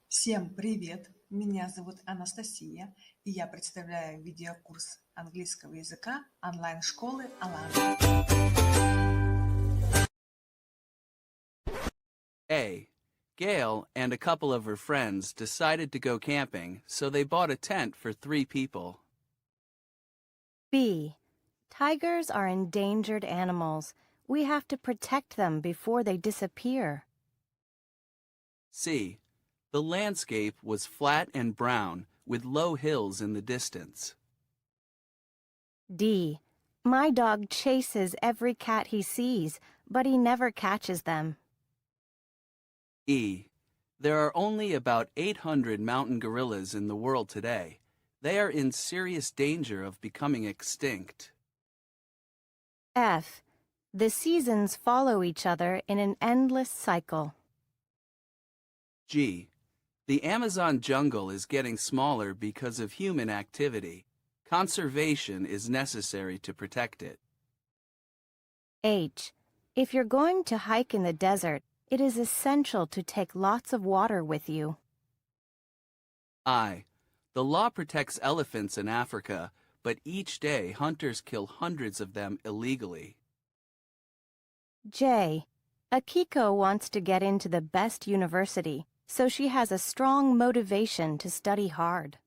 Всем привет! Меня зовут Анастасия, и я представляю видеокурс английского языка онлайн-школы Алана. A. Gail and a couple of her friends decided to go camping, so they bought a tent for 3 people. B. Tigers are endangered animals. We have to protect them before they disappear. C. The landscape was flat and brown, with low hills in the distance. D. My dog chases every cat he sees, but he never catches them. E. There are only about 800 mountain gorillas in the world today. They are in serious danger of becoming extinct. F. The seasons follow each other in an endless cycle. G. The Amazon jungle is getting smaller because of human activity. Conservation is necessary to protect it. H. If you're going to hike in the desert, it is essential to take lots of water with you. I. The law protects elephants in Africa, but each day hunters kill hundreds of them illegally. J. Akiko wants to get into the best university, so she has a strong motivation to study hard.